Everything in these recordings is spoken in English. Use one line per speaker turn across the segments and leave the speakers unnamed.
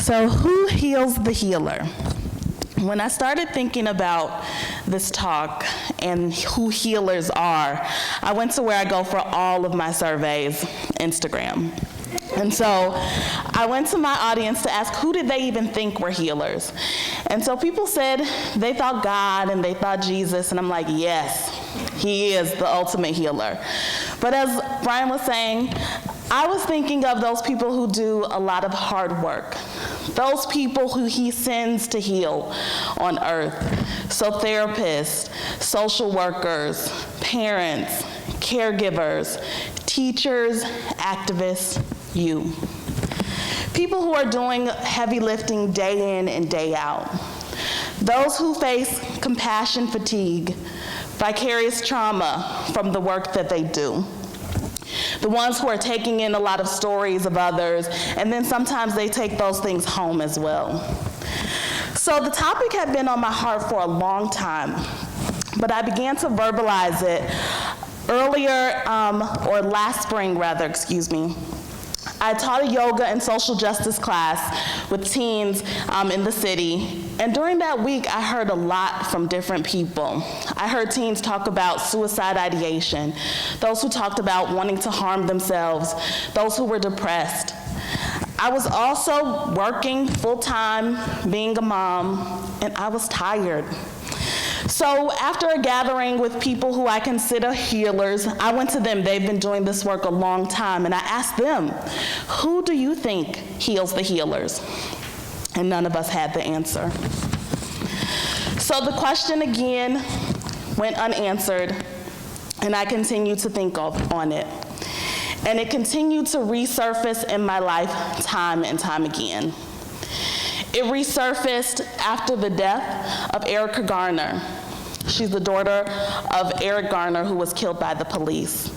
So who heals the healer? When I started thinking about this talk and who healers are, I went to where I go for all of my surveys, Instagram. And so I went to my audience to ask who did they even think were healers. And so people said they thought God and they thought Jesus, and I'm like, yes, he is the ultimate healer. But as Brian was saying, I was thinking of those people who do a lot of hard work, those people who he sends to heal on earth. So therapists, social workers, parents, caregivers, teachers, activists, you. People who are doing heavy lifting day in and day out. Those who face compassion fatigue, vicarious trauma from the work that they do. The ones who are taking in a lot of stories of others, and then sometimes they take those things home as well. So the topic had been on my heart for a long time, but I began to verbalize it earlier, or last spring rather, excuse me. I taught a yoga and social justice class with teens in the city, and during that week I heard a lot from different people. I heard teens talk about suicide ideation, those who talked about wanting to harm themselves, those who were depressed. I was also working full-time, being a mom, and I was tired. So after a gathering with people who I consider healers, I went to them. They've been doing this work a long time, and I asked them, who do you think heals the healers? And none of us had the answer. So the question again went unanswered, and I continued to think on it. And it continued to resurface in my life time and time again. It resurfaced after the death of Erica Garner. She's the daughter of Eric Garner, who was killed by the police.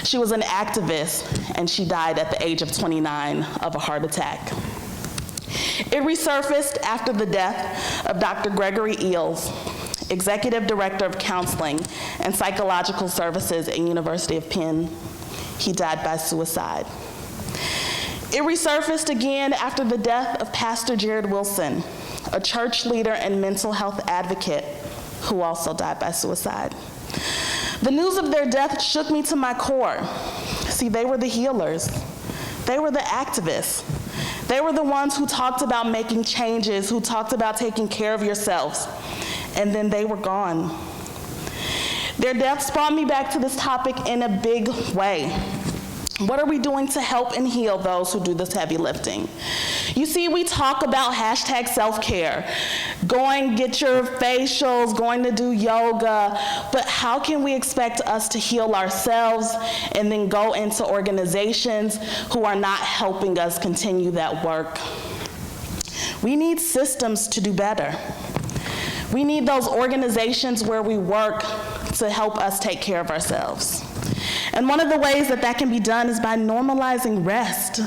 She was an activist, and she died at the age of 29 of a heart attack. It resurfaced after the death of Dr. Gregory Eels, Executive Director of Counseling and Psychological Services at University of Penn. He died by suicide. It resurfaced again after the death of Pastor Jared Wilson, a church leader and mental health advocate who also died by suicide. The news of their death shook me to my core. See, they were the healers. They were the activists. They were the ones who talked about making changes, who talked about taking care of yourselves, and then they were gone. Their deaths brought me back to this topic in a big way. What are we doing to help and heal those who do this heavy lifting? You see, we talk about hashtag self-care, going get your facials, going to do yoga, but how can we expect us to heal ourselves and then go into organizations who are not helping us continue that work? We need systems to do better. We need those organizations where we work to help us take care of ourselves. And one of the ways that that can be done is by normalizing rest.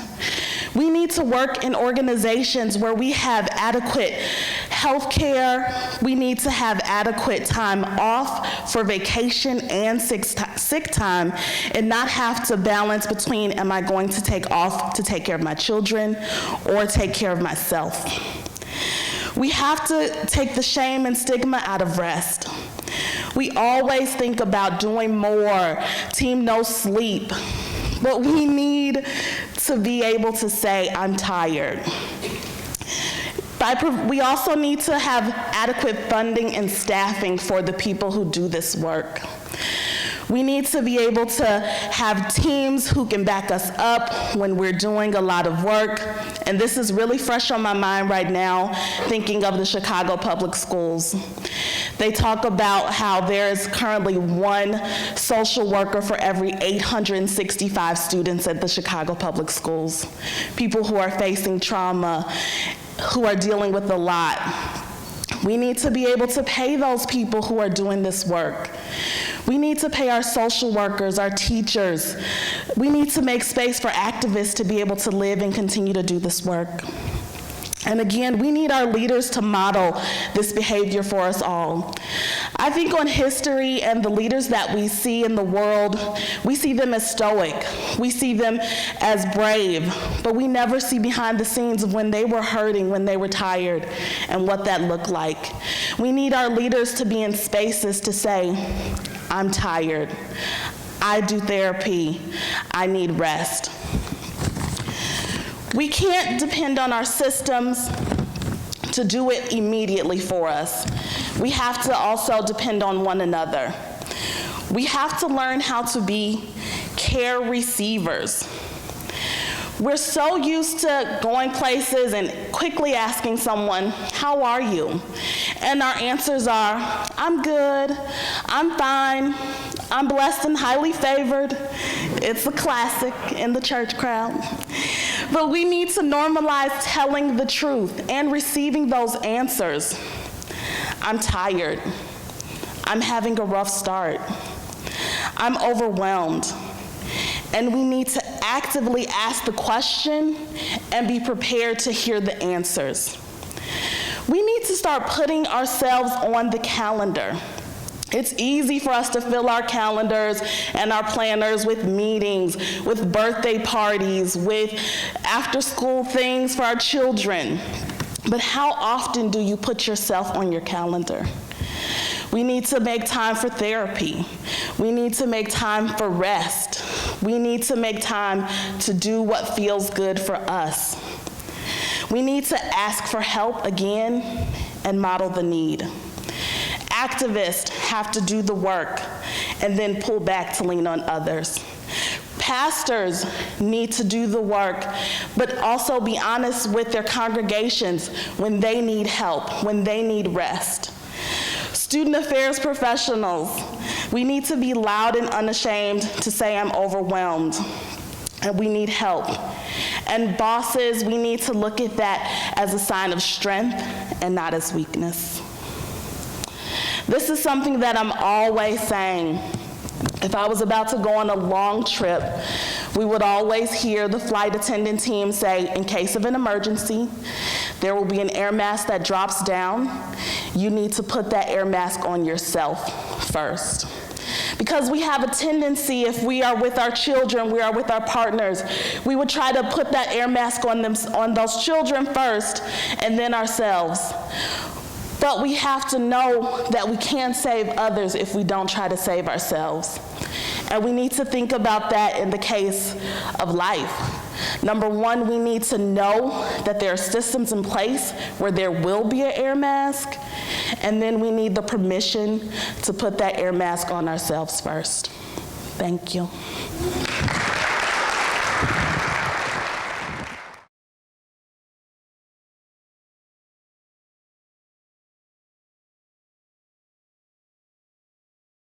We need to work in organizations where we have adequate health care. We need to have adequate time off for vacation and sick time, and not have to balance between, am I going to take off to take care of my children or take care of myself? We have to take the shame and stigma out of rest. We always think about doing more, team no sleep, but we need to be able to say, I'm tired. We also need to have adequate funding and staffing for the people who do this work. We need to be able to have teams who can back us up when we're doing a lot of work. And this is really fresh on my mind right now, thinking of the Chicago public schools. They talk about how there is currently one social worker for every 865 students at the Chicago public schools. People who are facing trauma, who are dealing with a lot. We need to be able to pay those people who are doing this work. We need to pay our social workers, our teachers. We need to make space for activists to be able to live and continue to do this work. And again, we need our leaders to model this behavior for us all. I think on history and the leaders that we see in the world, we see them as stoic. We see them as brave, but we never see behind the scenes of when they were hurting, when they were tired, and what that looked like. We need our leaders to be in spaces to say, I'm tired. I do therapy. I need rest. We can't depend on our systems to do it immediately for us. We have to also depend on one another. We have to learn how to be care receivers. We're so used to going places and quickly asking someone, how are you? And our answers are, I'm good, I'm fine, I'm blessed and highly favored. It's a classic in the church crowd. But we need to normalize telling the truth and receiving those answers. I'm tired. I'm having a rough start. I'm overwhelmed. And we need to actively ask the question and be prepared to hear the answers. We need to start putting ourselves on the calendar. It's easy for us to fill our calendars and our planners with meetings, with birthday parties, with after-school things for our children. But how often do you put yourself on your calendar? We need to make time for therapy. We need to make time for rest. We need to make time to do what feels good for us. We need to ask for help again and model the need. Activists have to do the work and then pull back to lean on others. Pastors need to do the work, but also be honest with their congregations when they need help, when they need rest. Student affairs professionals, we need to be loud and unashamed to say I'm overwhelmed and we need help. And bosses, we need to look at that as a sign of strength and not as weakness. This is something that I'm always saying. If I was about to go on a long trip, we would always hear the flight attendant team say, in case of an emergency, there will be an air mask that drops down. You need to put that air mask on yourself first. Because we have a tendency, if we are with our children, we are with our partners, we would try to put that air mask on those children first and then ourselves. But we have to know that we can't save others if we don't try to save ourselves. And we need to think about that in the case of life. Number one, we need to know that there are systems in place where there will be an air mask, and then we need the permission to put that air mask on ourselves first. Thank you.